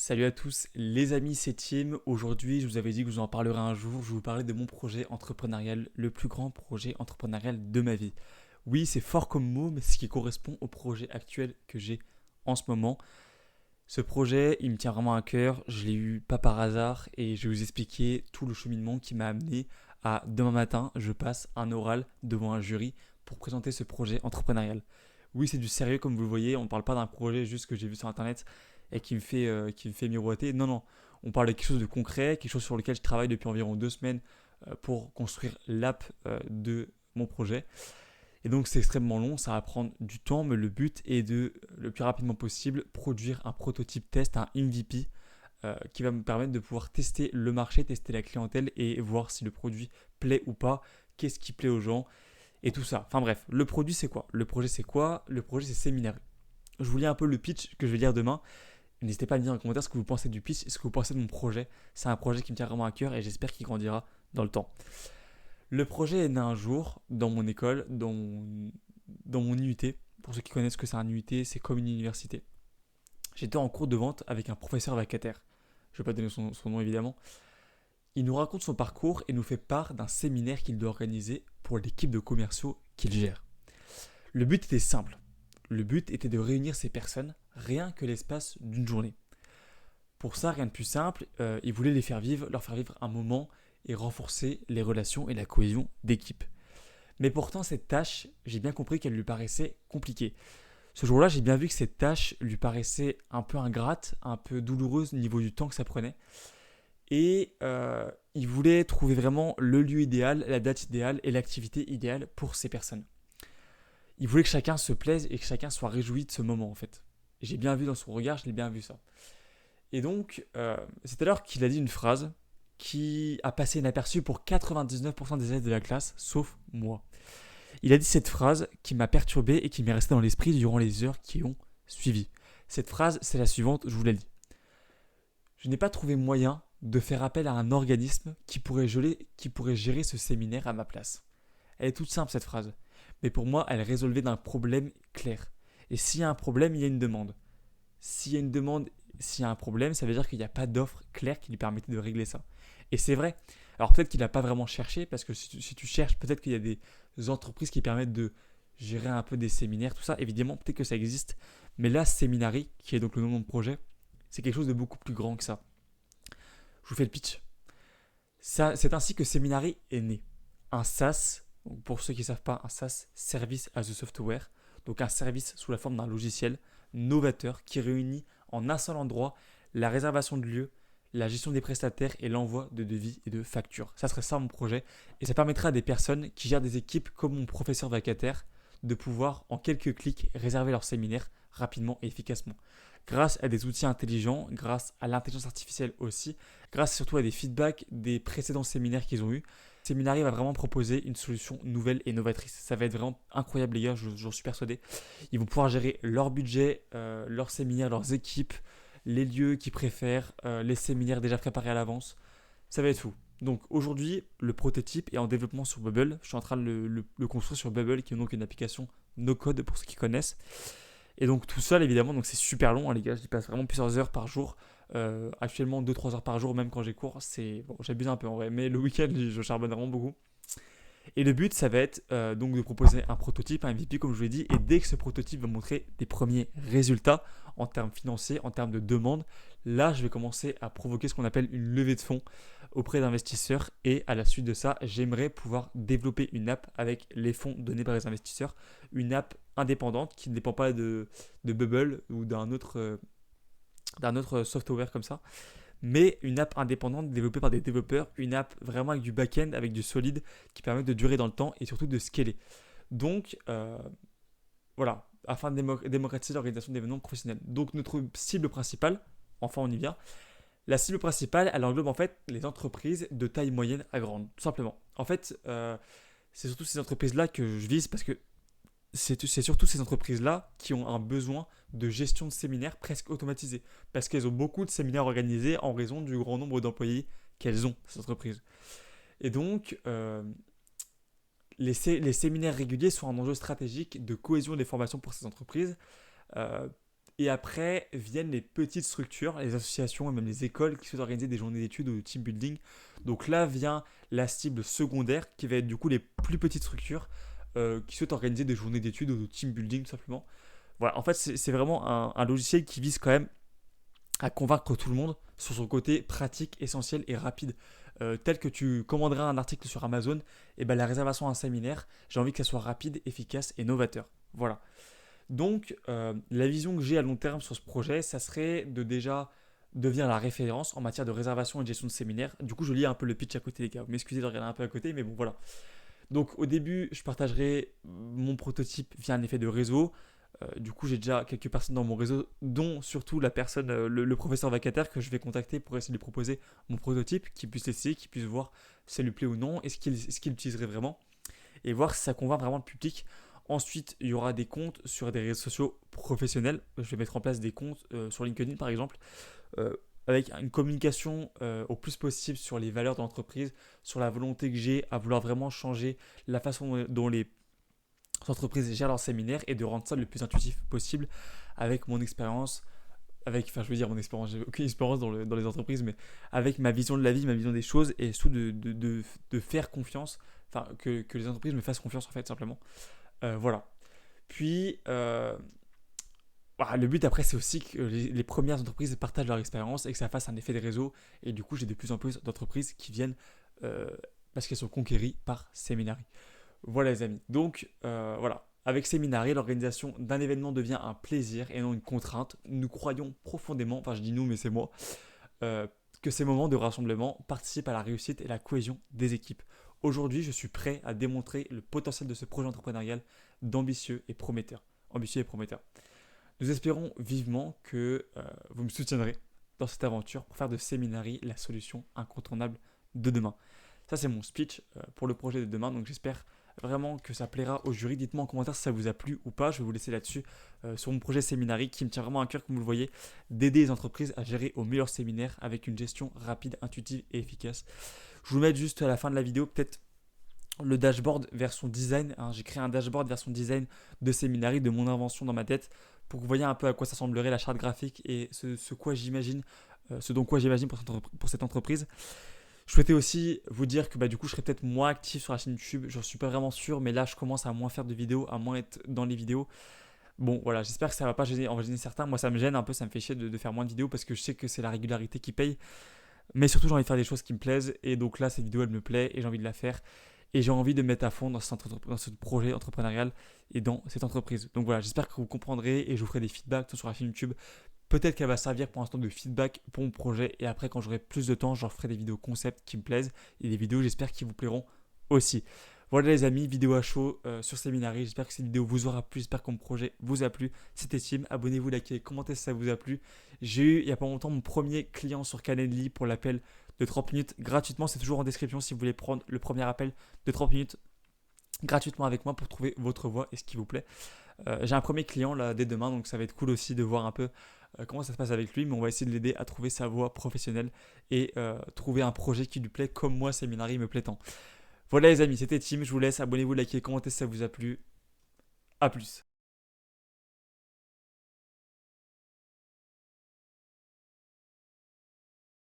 Salut à tous les amis, c'est Tim. Aujourd'hui, je vous avais dit que je vous en parlerai un jour. Je vais vous parler de mon projet entrepreneurial, le plus grand projet entrepreneurial de ma vie. Oui, c'est fort comme mot, mais c'est ce qui correspond au projet actuel que j'ai en ce moment. Ce projet, il me tient vraiment à cœur. Je l'ai eu pas par hasard et je vais vous expliquer tout le cheminement qui m'a amené à demain matin, je passe un oral devant un jury pour présenter ce projet entrepreneurial. Oui, c'est du sérieux comme vous le voyez. On ne parle pas d'un projet juste que j'ai vu sur internet et qui me fait miroiter. Non, non. On parle de quelque chose de concret, quelque chose sur lequel je travaille depuis environ 2 semaines pour construire l'app de mon projet. Et donc c'est extrêmement long, ça va prendre du temps, mais le but est de, le plus rapidement possible, produire un prototype test, un MVP, qui va me permettre de pouvoir tester le marché, tester la clientèle et voir si le produit plaît ou pas, qu'est-ce qui plaît aux gens et tout ça. Enfin bref, le produit c'est quoi? Le projet c'est quoi? Le projet c'est Seminary. Je vous lis un peu le pitch que je vais lire demain. N'hésitez pas à me dire en commentaire ce que vous pensez du pitch et ce que vous pensez de mon projet. C'est un projet qui me tient vraiment à cœur et j'espère qu'il grandira dans le temps. Le projet est né un jour dans mon école, dans mon IUT. Pour ceux qui connaissent ce que c'est un IUT, c'est comme une université. J'étais en cours de vente avec un professeur vacataire. Je ne vais pas donner son nom évidemment. Il nous raconte son parcours et nous fait part d'un séminaire qu'il doit organiser pour l'équipe de commerciaux qu'il gère. Le but était simple. Le but était de réunir ces personnes rien que l'espace d'une journée. Pour ça, rien de plus simple, il voulait leur faire vivre un moment et renforcer les relations et la cohésion d'équipe. Mais pourtant, cette tâche, j'ai bien compris qu'elle lui paraissait compliquée. Ce jour-là, j'ai bien vu que cette tâche lui paraissait un peu ingrate, un peu douloureuse au niveau du temps que ça prenait. Et il voulait trouver vraiment le lieu idéal, la date idéale et l'activité idéale pour ces personnes. Il voulait que chacun se plaise et que chacun soit réjoui de ce moment en fait. Et j'ai bien vu dans son regard, je l'ai bien vu ça. Et donc, c'est alors qu'il a dit une phrase qui a passé inaperçue pour 99% des élèves de la classe, sauf moi. Il a dit cette phrase qui m'a perturbé et qui m'est restée dans l'esprit durant les heures qui ont suivi. Cette phrase, c'est la suivante, je vous la lis. Je n'ai pas trouvé moyen de faire appel à un organisme qui pourrait gérer ce séminaire à ma place. Elle est toute simple cette phrase, mais pour moi, elle résolvait d'un problème clair. Et s'il y a un problème, il y a une demande. S'il y a une demande, s'il y a un problème, ça veut dire qu'il n'y a pas d'offre claire qui lui permettait de régler ça. Et c'est vrai. Alors peut-être qu'il n'a pas vraiment cherché, parce que si tu cherches, peut-être qu'il y a des entreprises qui permettent de gérer un peu des séminaires, tout ça. Évidemment, peut-être que ça existe. Mais là, Seminary, qui est donc le nom de mon projet, c'est quelque chose de beaucoup plus grand que ça. Je vous fais le pitch. C'est ainsi que Seminary est né. Un SaaS, donc pour ceux qui ne savent pas, un SaaS, Service as a Software, donc un service sous la forme d'un logiciel novateur qui réunit en un seul endroit la réservation de lieux, la gestion des prestataires et l'envoi de devis et de factures. Ça serait ça mon projet et ça permettrait à des personnes qui gèrent des équipes comme mon professeur vacataire de pouvoir en quelques clics réserver leur séminaire rapidement et efficacement. Grâce à des outils intelligents, grâce à l'intelligence artificielle aussi, grâce surtout à des feedbacks des précédents séminaires qu'ils ont eus, Seminary va vraiment proposer une solution nouvelle et novatrice. Ça va être vraiment incroyable les gars, j'en suis persuadé. Ils vont pouvoir gérer leur budget, leurs séminaires, leurs équipes, les lieux qu'ils préfèrent, les séminaires déjà préparés à l'avance. Ça va être fou. Donc aujourd'hui, le prototype est en développement sur Bubble. Je suis en train de le construire sur Bubble, qui est donc une application no code pour ceux qui connaissent. Et donc tout seul évidemment, donc c'est super long hein, les gars, j'y passe vraiment plusieurs heures par jour. Actuellement 2-3 heures par jour même quand j'ai cours, c'est bon, j'abuse un peu en vrai, mais le week-end je charbonne vraiment beaucoup. Et le but ça va être donc de proposer un prototype, un MVP comme je vous l'ai dit, et dès que ce prototype va montrer des premiers résultats en termes financiers, en termes de demande, là je vais commencer à provoquer ce qu'on appelle une levée de fonds auprès d'investisseurs et à la suite de ça, j'aimerais pouvoir développer une app avec les fonds donnés par les investisseurs, une app indépendante qui ne dépend pas de Bubble ou d'un autre software comme ça, mais une app indépendante développée par des développeurs, une app vraiment avec du back-end, avec du solide qui permet de durer dans le temps et surtout de scaler. Donc voilà, afin de démocratiser l'organisation d'événements professionnels. Donc notre cible principale, enfin on y vient, la cible principale, elle englobe en fait les entreprises de taille moyenne à grande, tout simplement. En fait, c'est surtout ces entreprises-là que je vise parce que c'est surtout ces entreprises-là qui ont un besoin de gestion de séminaires presque automatisé. Parce qu'elles ont beaucoup de séminaires organisés en raison du grand nombre d'employés qu'elles ont, ces entreprises. Et donc, les séminaires réguliers sont un enjeu stratégique de cohésion des formations pour ces entreprises. Euh, Et après viennent les petites structures, les associations et même les écoles qui souhaitent organiser des journées d'études ou de team building. Donc là vient la cible secondaire qui va être du coup les plus petites structures qui souhaitent organiser des journées d'études ou de team building tout simplement. Voilà, en fait c'est vraiment un logiciel qui vise quand même à convaincre tout le monde sur son côté pratique, essentiel et rapide. Tel que tu commanderas un article sur Amazon, et ben la réservation d'un séminaire, j'ai envie que ça soit rapide, efficace et novateur. Voilà. Donc, la vision que j'ai à long terme sur ce projet, ça serait de déjà devenir la référence en matière de réservation et de gestion de séminaire. Du coup, je lis un peu le pitch à côté, les gars. Vous m'excusez de regarder un peu à côté, mais bon, voilà. Donc, au début, je partagerai mon prototype via un effet de réseau. Du coup, j'ai déjà quelques personnes dans mon réseau, dont surtout la personne, le professeur vacataire que je vais contacter pour essayer de lui proposer mon prototype, qu'il puisse l'essayer, qu'il puisse voir si ça lui plaît ou non, et ce qu'il utiliserait vraiment, et voir si ça convainc vraiment le public. Ensuite, il y aura des comptes sur des réseaux sociaux professionnels. Je vais mettre en place des comptes sur LinkedIn par exemple, euh, avec une communication au plus possible sur les valeurs de l'entreprise, sur la volonté que j'ai à vouloir vraiment changer la façon dont les entreprises gèrent leurs séminaires et de rendre ça le plus intuitif possible avec mon expérience. Enfin, je veux dire, mon expérience, j'ai aucune expérience dans les entreprises, mais avec ma vision de la vie, ma vision des choses et surtout de faire confiance, enfin, que les entreprises me fassent confiance en fait, simplement. Voilà. Puis, le but après, c'est aussi que les premières entreprises partagent leur expérience et que ça fasse un effet de réseau. Et du coup, j'ai de plus en plus d'entreprises qui viennent euh, parce qu'elles sont conquéries par Seminary. Voilà, les amis. Donc, voilà. Avec Seminary, l'organisation d'un événement devient un plaisir et non une contrainte. Nous croyons profondément, enfin, je dis nous, mais c'est moi, euh, que ces moments de rassemblement participent à la réussite et la cohésion des équipes. Aujourd'hui, je suis prêt à démontrer le potentiel de ce projet entrepreneurial d'ambitieux et prometteur. Ambitieux et prometteur. Nous espérons vivement que vous me soutiendrez dans cette aventure pour faire de Seminary la solution incontournable de demain. Ça, c'est mon speech pour le projet de demain. Donc, j'espère vraiment que ça plaira au jury. Dites-moi en commentaire si ça vous a plu ou pas. Je vais vous laisser là-dessus sur mon projet Seminary qui me tient vraiment à cœur, comme vous le voyez, d'aider les entreprises à gérer au meilleur séminaire avec une gestion rapide, intuitive et efficace. Je vous mets juste à la fin de la vidéo peut-être le dashboard version design. Hein. J'ai créé un dashboard version design de Seminary, de mon invention dans ma tête, pour que vous voyez un peu à quoi ça semblerait la charte graphique et ce quoi j'imagine, ce dont quoi j'imagine pour cette entreprise. Je souhaitais aussi vous dire que du coup je serais peut-être moins actif sur la chaîne YouTube, je ne suis pas vraiment sûr, mais là je commence à moins faire de vidéos, à moins être dans les vidéos. Bon voilà, j'espère que ça va pas gêner certains. Moi ça me gêne un peu, ça me fait chier de faire moins de vidéos parce que je sais que c'est la régularité qui paye. Mais surtout j'ai envie de faire des choses qui me plaisent et donc là cette vidéo elle me plaît et j'ai envie de la faire. Et j'ai envie de me mettre à fond dans ce projet entrepreneurial et dans cette entreprise. Donc voilà, j'espère que vous comprendrez et je vous ferai des feedbacks sur la chaîne YouTube. Peut-être qu'elle va servir pour l'instant de feedback pour mon projet et après quand j'aurai plus de temps, je ferai des vidéos concept qui me plaisent et des vidéos j'espère qui vous plairont aussi. Voilà les amis, vidéo à chaud sur Seminary. J'espère que cette vidéo vous aura plu, j'espère que mon projet vous a plu. C'était Tim, abonnez-vous, likez, commentez si ça vous a plu. J'ai eu il n'y a pas longtemps mon premier client sur Calendly pour l'appel de 30 minutes gratuitement. C'est toujours en description si vous voulez prendre le premier appel de 30 minutes gratuitement avec moi pour trouver votre voix et ce qui vous plaît. J'ai un premier client là dès demain, donc ça va être cool aussi de voir un peu comment ça se passe avec lui, mais on va essayer de l'aider à trouver sa voie professionnelle et trouver un projet qui lui plaît comme moi, Seminary me plaît tant. Voilà les amis, c'était Tim, je vous laisse, abonnez-vous, likez, commentez si ça vous a plu. A plus.